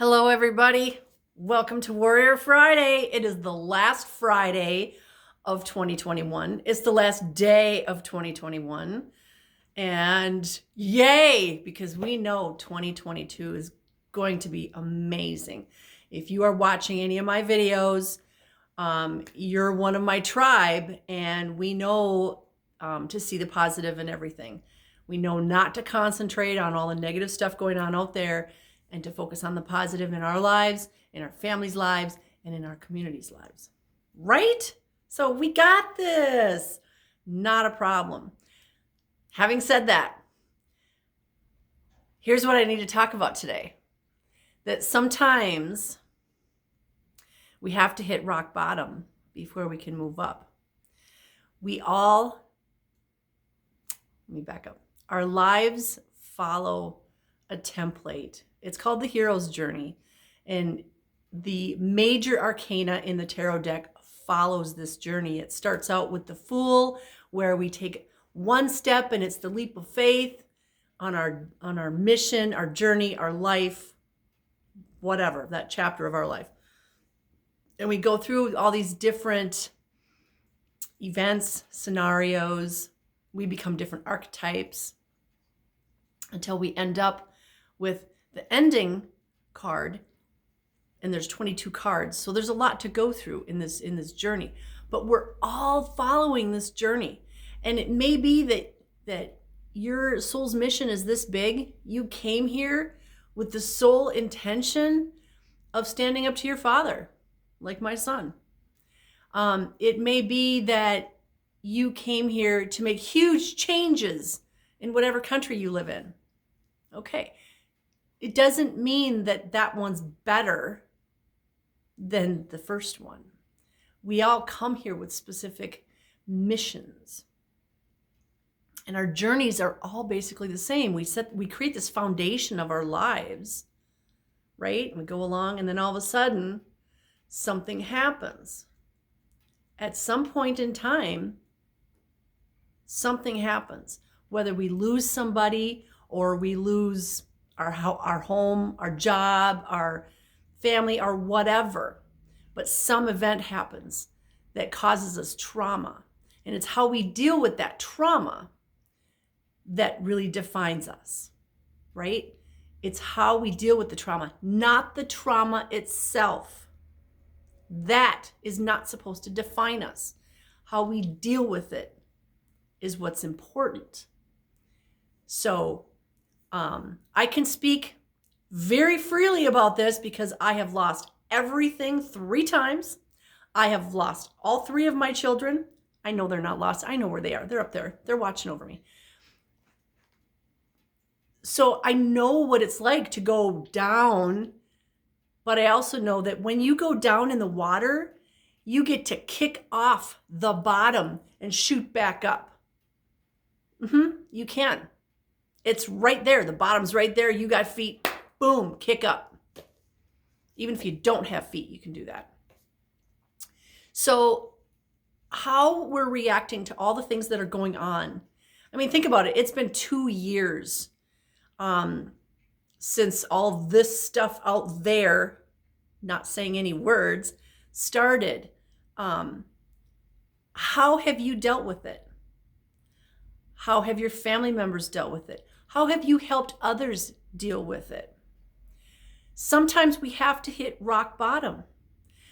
Hello, everybody. Welcome to Warrior Friday. It is the last Friday of 2021. It's the last day of 2021. And yay, because we know 2022 is going to be amazing. If you are watching any of my videos, you're one of my tribe, and we know to see the positive in everything. We know not to concentrate on all the negative stuff going on out there, and to focus on the positive in our lives, in our families' lives, and in our communities' lives. Right? So we got this. Not a problem. Having said that, here's what I need to talk about today. That sometimes we have to hit rock bottom before we can move up. Let me back up. Our lives follow a template. It's called the hero's journey. And the major arcana in the tarot deck follows this journey. It starts out with the Fool, where we take one step and it's the leap of faith on our mission, our journey, our life, whatever, that chapter of our life. And we go through all these different events, scenarios. We become different archetypes until we end up with the ending card. And there's 22 cards. So there's a lot to go through in this journey. But we're all following this journey. And it may be that your soul's mission is this big. You came here with the sole intention of standing up to your father, like my son. It may be that you came here to make huge changes in whatever country you live in. Okay. It doesn't mean that that one's better than the first one. We all come here with specific missions. And our journeys are all basically the same. We create this foundation of our lives, right? We go along, and then all of a sudden, something happens. At some point in time, something happens. Whether we lose somebody or we lose our home, our job, our family, or whatever. But some event happens that causes us trauma. And it's how we deal with that trauma that really defines us, right? It's how we deal with the trauma, not the trauma itself. That is not supposed to define us. How we deal with it is what's important. So I can speak very freely about this because I have lost everything 3 times. I have lost all 3 of my children. I know they're not lost. I know where they are. They're up there. They're watching over me. So I know what it's like to go down, but I also know that when you go down in the water, you get to kick off the bottom and shoot back up. You can. It's right there. The bottom's right there. You got feet. Boom, kick up. Even if you don't have feet, you can do that. So how we're reacting to all the things that are going on. I mean, think about it. It's been 2 years since all this stuff out there, not saying any words, started. How have you dealt with it? How have your family members dealt with it? How have you helped others deal with it? Sometimes we have to hit rock bottom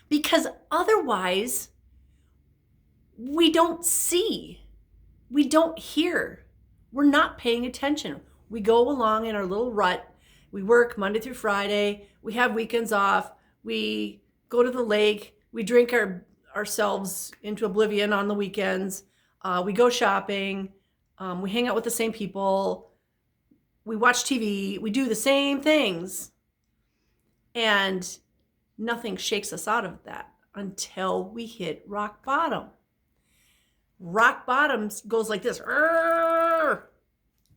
because otherwise we don't see, we don't hear, we're not paying attention. We go along in our little rut. We work Monday through Friday. We have weekends off. We go to the lake. We drink ourselves into oblivion on the weekends. We go shopping. We hang out with the same people. We watch TV. We do the same things. And nothing shakes us out of that until we hit rock bottom. Rock bottom goes like this. Arr!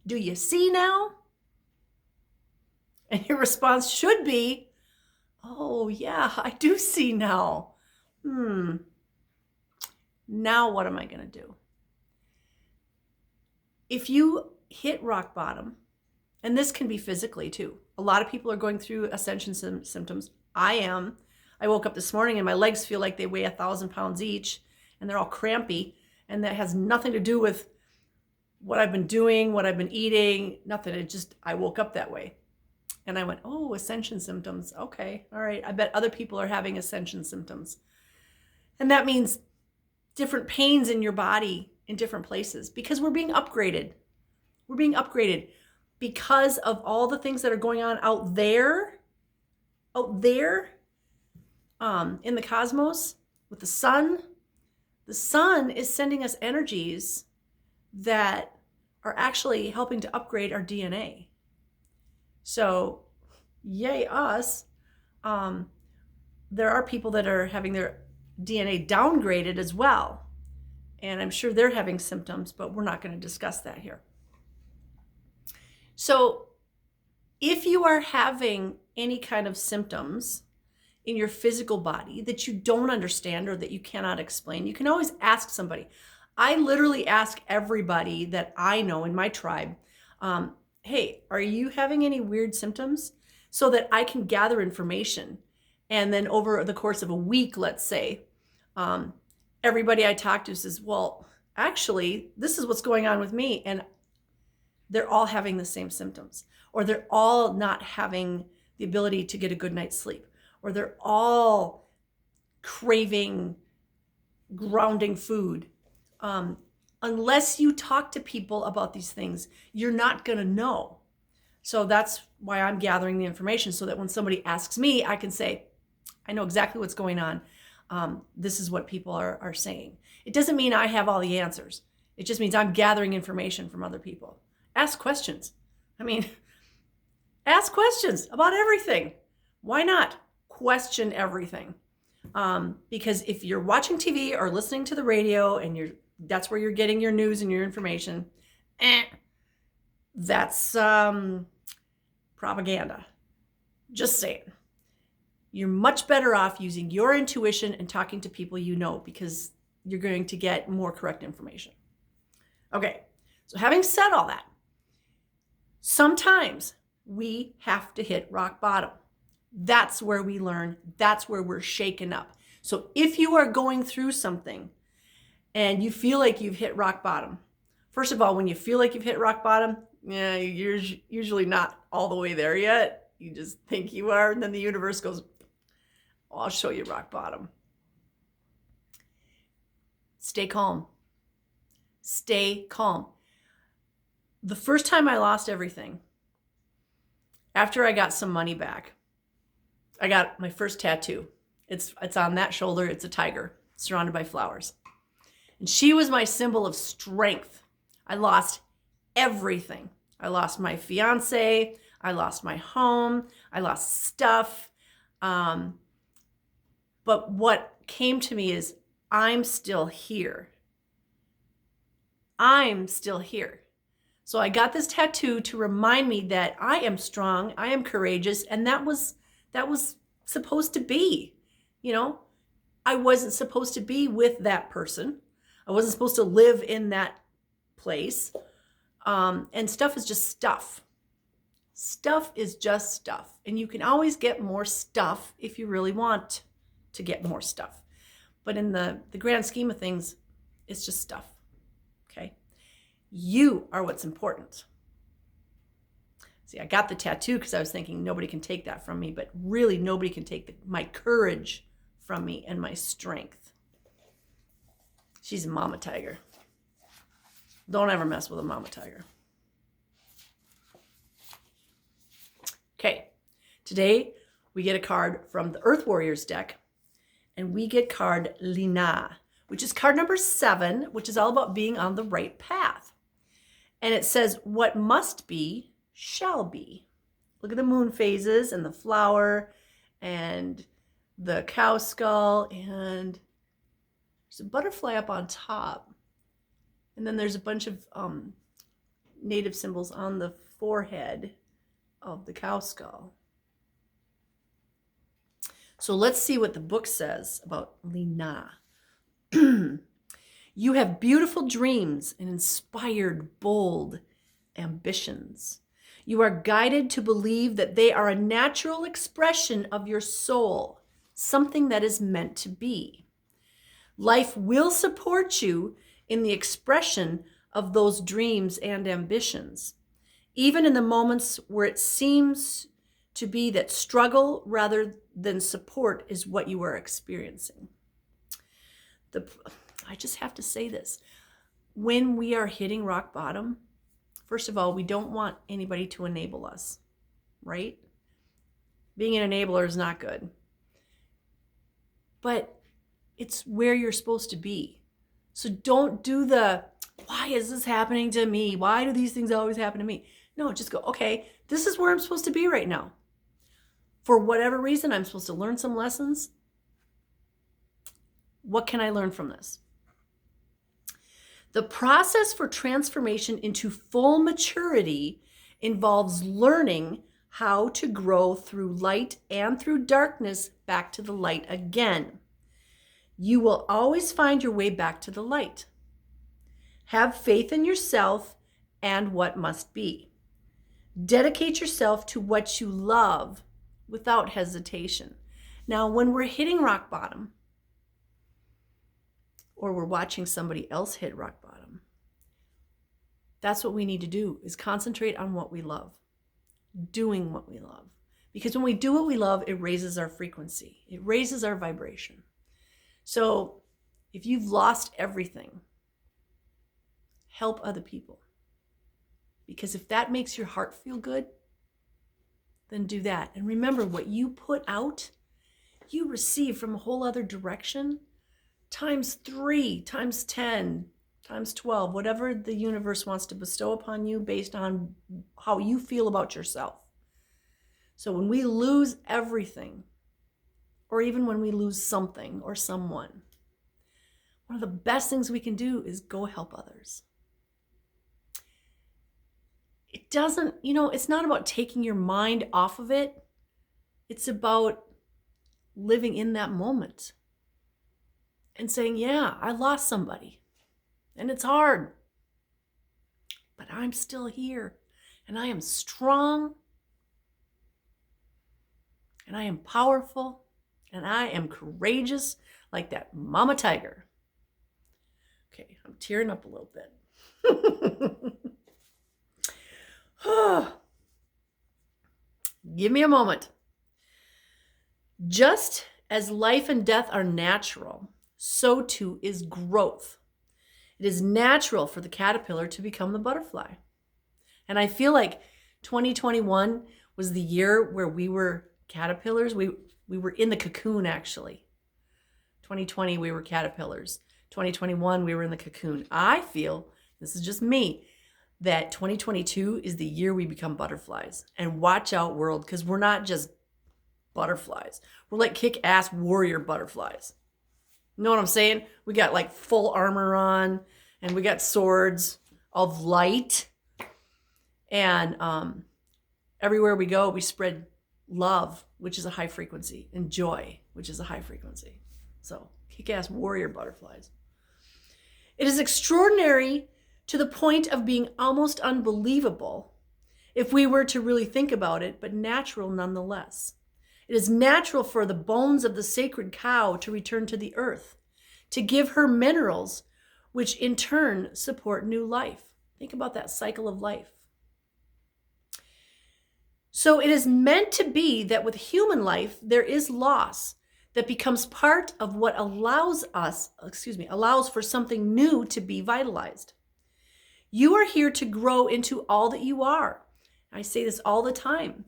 Do you see now? And your response should be, oh yeah, I do see now. Now what am I going to do? If you hit rock bottom, and this can be physically too, A lot of people are going through ascension symptoms. I am. I woke up this morning and my legs feel like they weigh 1,000 pounds each and they're all crampy. And that has nothing to do with what I've been doing, what I've been eating, nothing. It just, I woke up that way. And I went, oh, ascension symptoms. Okay, all right. I bet other people are having ascension symptoms. And that means different pains in your body in different places because we're being upgraded. We're being upgraded because of all the things that are going on out there in the cosmos with the sun. The sun is sending us energies that are actually helping to upgrade our DNA. So, yay us. There are people that are having their DNA downgraded as well. And I'm sure they're having symptoms, but we're not going to discuss that here. So, if you are having any kind of symptoms in your physical body that you don't understand or that you cannot explain, you can always ask somebody. I literally ask everybody that I know in my tribe, hey, are you having any weird symptoms? So that I can gather information. And then over the course of a week, let's say, everybody I talk to says, well, actually, this is what's going on with me. And they're all having the same symptoms, or they're all not having the ability to get a good night's sleep, or they're all craving grounding food. Unless you talk to people about these things, you're not going to know. So that's why I'm gathering the information so that when somebody asks me, I can say, I know exactly what's going on. This is what people are saying. It doesn't mean I have all the answers. It just means I'm gathering information from other people. Ask questions. Ask questions about everything. Why not? Question everything. Because if you're watching TV or listening to the radio and that's where you're getting your news and your information, that's propaganda. Just saying. You're much better off using your intuition and talking to people you know because you're going to get more correct information. Okay, so having said all that, sometimes we have to hit rock bottom. That's where we learn. That's where we're shaken up. So if you are going through something and you feel like you've hit rock bottom, first of all, when you feel like you've hit rock bottom, you're usually not all the way there yet. You just think you are, and then the universe goes, oh, I'll show you rock bottom. Stay calm. Stay calm. The first time I lost everything, after I got some money back, I got my first tattoo. It's on that shoulder. It's a tiger surrounded by flowers. And she was my symbol of strength. I lost everything. I lost my fiance. I lost my home. I lost stuff. But what came to me is, I'm still here. I'm still here. So I got this tattoo to remind me that I am strong, I am courageous, and that was supposed to be. I wasn't supposed to be with that person. I wasn't supposed to live in that place. And stuff is just stuff. Stuff is just stuff. And you can always get more stuff if you really want to get more stuff. But in the grand scheme of things, it's just stuff. Okay? You are what's important. See, I got the tattoo because I was thinking nobody can take that from me, but really nobody can take my courage from me and my strength. She's a mama tiger. Don't ever mess with a mama tiger. Okay, today we get a card from the Earth Warriors deck, and we get card Lina, which is card number 7, which is all about being on the right path. And it says, what must be, shall be. Look at the moon phases and the flower and the cow skull, and there's a butterfly up on top. And then there's a bunch of native symbols on the forehead of the cow skull. So let's see what the book says about Lina. You have beautiful dreams and inspired, bold ambitions. You are guided to believe that they are a natural expression of your soul, something that is meant to be. Life will support you in the expression of those dreams and ambitions, even in the moments where it seems to be that struggle rather than support is what you are experiencing. I just have to say this. When we are hitting rock bottom, first of all, we don't want anybody to enable us, right? Being an enabler is not good. But it's where you're supposed to be. So don't do why is this happening to me? Why do these things always happen to me? No, just go, okay, this is where I'm supposed to be right now. For whatever reason, I'm supposed to learn some lessons. What can I learn from this? The process for transformation into full maturity involves learning how to grow through light and through darkness back to the light again. You will always find your way back to the light. Have faith in yourself and what must be. Dedicate yourself to what you love without hesitation. Now, when we're hitting rock bottom, or we're watching somebody else hit rock bottom, that's what we need to do, is concentrate on what we love, doing what we love. Because when we do what we love, it raises our frequency. It raises our vibration. So if you've lost everything, help other people. Because if that makes your heart feel good, then do that. And remember, what you put out, you receive from a whole other direction, times 3, times 10, times 12, whatever the universe wants to bestow upon you based on how you feel about yourself. So when we lose everything, or even when we lose something or someone, one of the best things we can do is go help others. It doesn't, it's not about taking your mind off of it. It's about living in that moment and saying, yeah, I lost somebody and it's hard, but I'm still here and I am strong and I am powerful and I am courageous like that mama tiger. Okay, I'm tearing up a little bit. Give me a moment. Just as life and death are natural, so too is growth. It is natural for the caterpillar to become the butterfly. And I feel like 2021 was the year where we were caterpillars. We were in the cocoon, actually. 2020, we were caterpillars. 2021, we were in the cocoon. I feel, this is just me, that 2022 is the year we become butterflies. And watch out, world, because we're not just butterflies. We're like kick-ass warrior butterflies. You know what I'm saying? We got like full armor on, and we got swords of light. And everywhere we go, we spread love, which is a high frequency, and joy, which is a high frequency. So kick-ass warrior butterflies. It is extraordinary to the point of being almost unbelievable if we were to really think about it, but natural nonetheless. It is natural for the bones of the sacred cow to return to the earth, to give her minerals, which in turn support new life. Think about that cycle of life. So it is meant to be that with human life, there is loss that becomes part of what allows for something new to be vitalized. You are here to grow into all that you are. I say this all the time.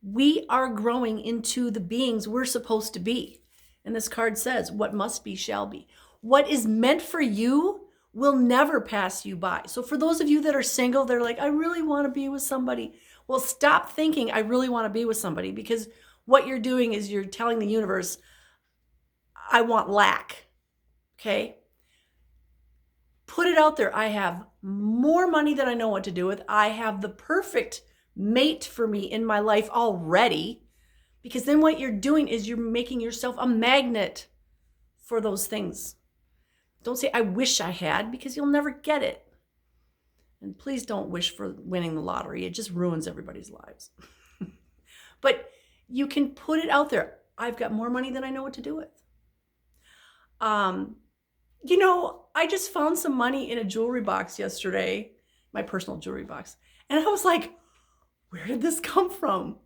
We are growing into the beings we're supposed to be. And this card says, what must be shall be. What is meant for you will never pass you by. So for those of you that are single, they're like, I really want to be with somebody. Well, stop thinking I really want to be with somebody, because what you're doing is you're telling the universe, I want lack. Okay? Put it out there. I have more money than I know what to do with. I have the perfect mate for me in my life already. Because then what you're doing is you're making yourself a magnet for those things. Don't say, I wish I had, because you'll never get it. And please don't wish for winning the lottery. It just ruins everybody's lives. But you can put it out there. I've got more money than I know what to do with. I just found some money in a jewelry box yesterday, my personal jewelry box. And I was like, where did this come from?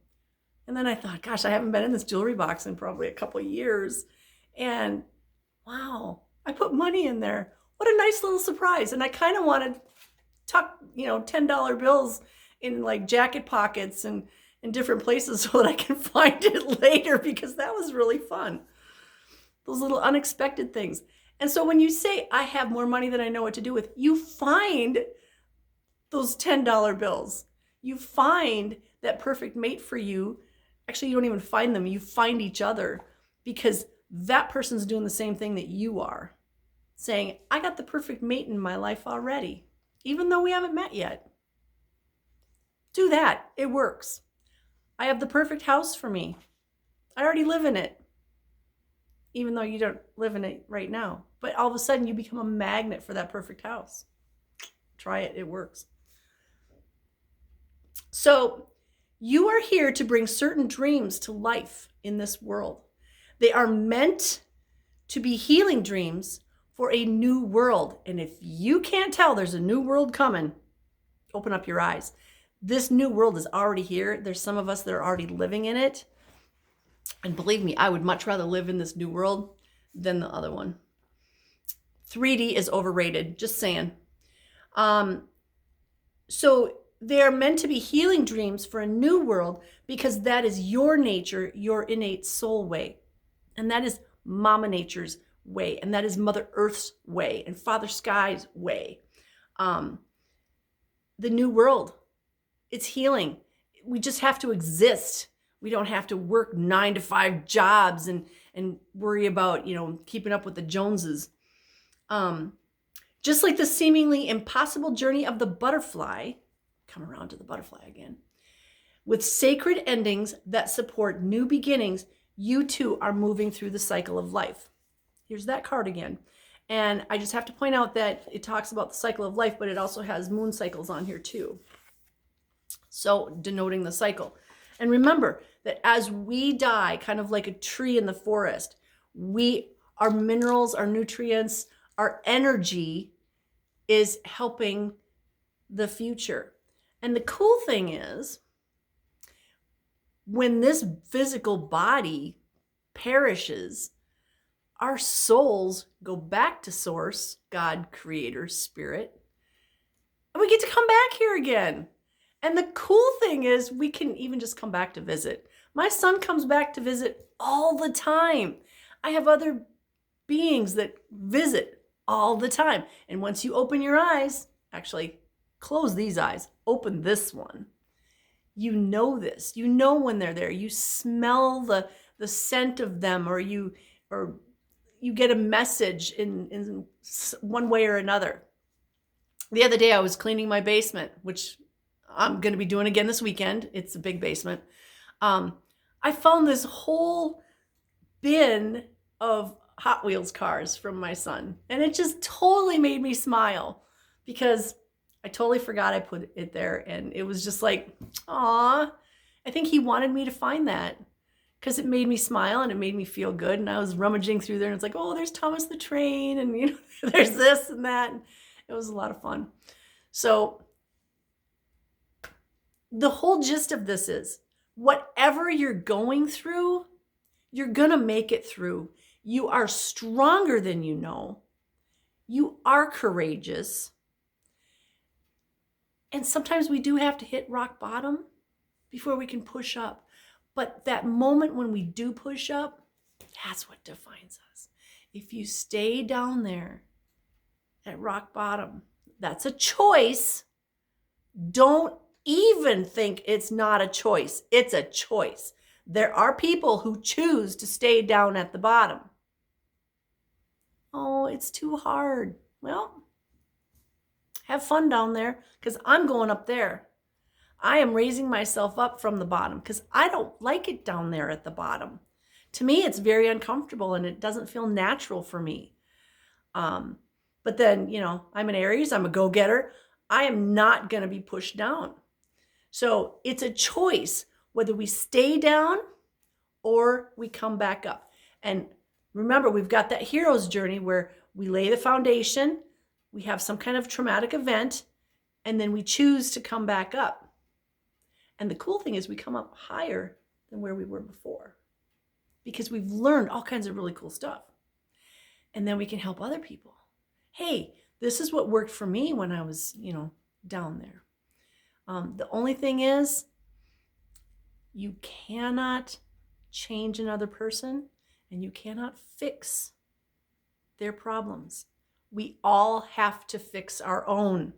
And then I thought, gosh, I haven't been in this jewelry box in probably a couple of years. And wow, I put money in there. What a nice little surprise. And I kind of want to tuck, $10 bills in like jacket pockets and in different places so that I can find it later, because that was really fun. Those little unexpected things. And so when you say, I have more money than I know what to do with, you find those $10 bills. You find that perfect mate for you. Actually, you don't even find them. You find each other, because that person's doing the same thing that you are, saying, I got the perfect mate in my life already, even though we haven't met yet. Do that. It works. I have the perfect house for me. I already live in it, even though you don't live in it right now. But all of a sudden, you become a magnet for that perfect house. Try it. It works. So you are here to bring certain dreams to life in this world. They are meant to be healing dreams for a new world. And if you can't tell there's a new world coming, open up your eyes. This new world is already here. There's some of us that are already living in it. And believe me, I would much rather live in this new world than the other one. 3D is overrated, just saying. So they're meant to be healing dreams for a new world, because that is your nature, your innate soul way. And that is Mama Nature's way. And that is Mother Earth's way and Father Sky's way. The new world, it's healing. We just have to exist. We don't have to work 9-to-5 jobs and worry about, keeping up with the Joneses. Just like the seemingly impossible journey of the butterfly, come around to the butterfly again, with sacred endings that support new beginnings, you too are moving through the cycle of life. Here's that card again. And I just have to point out that it talks about the cycle of life, but it also has moon cycles on here too. So denoting the cycle. And remember that as we die, kind of like a tree in the forest, our minerals, our nutrients, our energy is helping the future. And the cool thing is, when this physical body perishes, our souls go back to source, God, creator, spirit, and we get to come back here again. And the cool thing is, we can even just come back to visit. My son comes back to visit all the time. I have other beings that visit all the time. And once you open your eyes, actually close these eyes, open this one, you know this. You know when they're there. You smell the scent of them, or you get a message in one way or another. The other day I was cleaning my basement, which I'm going to be doing again this weekend. It's a big basement. I found this whole bin of Hot Wheels cars from my son. And it just totally made me smile, because I totally forgot I put it there. And it was just like, aw, I think he wanted me to find that, because it made me smile and it made me feel good. And I was rummaging through there, and it's like, oh, there's Thomas the Train, and there's this and that. And it was a lot of fun. So the whole gist of this is, whatever you're going through, you're going to make it through. You are stronger than you know. You are courageous. And sometimes we do have to hit rock bottom before we can push up. But that moment when we do push up, that's what defines us. If you stay down there at rock bottom, that's a choice. Don't even think it's not a choice. It's a choice. There are people who choose to stay down at the bottom. Oh, it's too hard. Well, have fun down there, because I'm going up there. I am raising myself up from the bottom, because I don't like it down there at the bottom. To me, it's very uncomfortable and it doesn't feel natural for me. But then, I'm an Aries, I'm a go-getter. I am not going to be pushed down. So it's a choice whether we stay down or we come back up. And remember, we've got that hero's journey where we lay the foundation, we have some kind of traumatic event, and then we choose to come back up. And the cool thing is we come up higher than where we were before because we've learned all kinds of really cool stuff. And then we can help other people. Hey, this is what worked for me when I was, down there. The only thing is you cannot change another person and you cannot fix their problems. We all have to fix our own.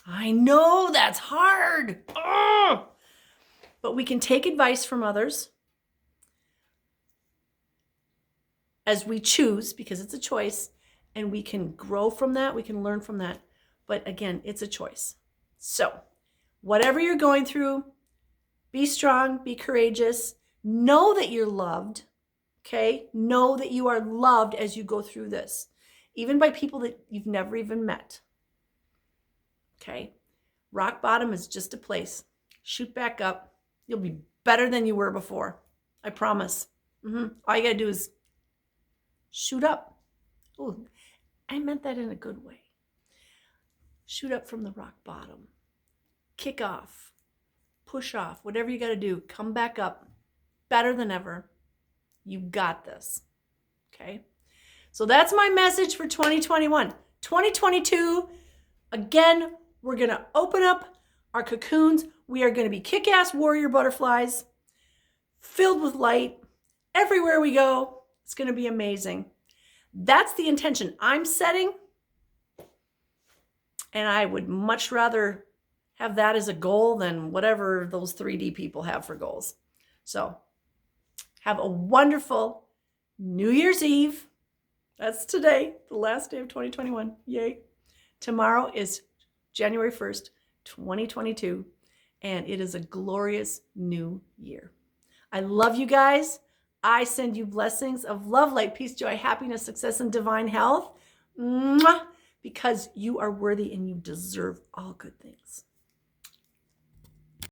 I know that's hard. Oh! But we can take advice from others as we choose, because it's a choice, and we can grow from that. We can learn from that. But again, it's a choice. So whatever you're going through, be strong, be courageous, know that you're loved, okay? Know that you are loved as you go through this, even by people that you've never even met, okay? Rock bottom is just a place. Shoot back up. You'll be better than you were before. I promise. All you got to do is shoot up. Oh, I meant that in a good way. Shoot up from the rock bottom. Kick off. Push off. Whatever you got to do. Come back up. Better than ever. You got this. Okay? So that's my message for 2021. 2022, again, we're going to open up our cocoons. We are going to be kick-ass warrior butterflies filled with light. Everywhere we go, it's going to be amazing. That's the intention I'm setting. And I would much rather have that as a goal than whatever those 3D people have for goals. So have a wonderful New Year's Eve. That's today, the last day of 2021. Yay. Tomorrow is January 1st, 2022. And it is a glorious new year. I love you guys. I send you blessings of love, light, peace, joy, happiness, success, and divine health. Mwah! Because you are worthy and you deserve all good things.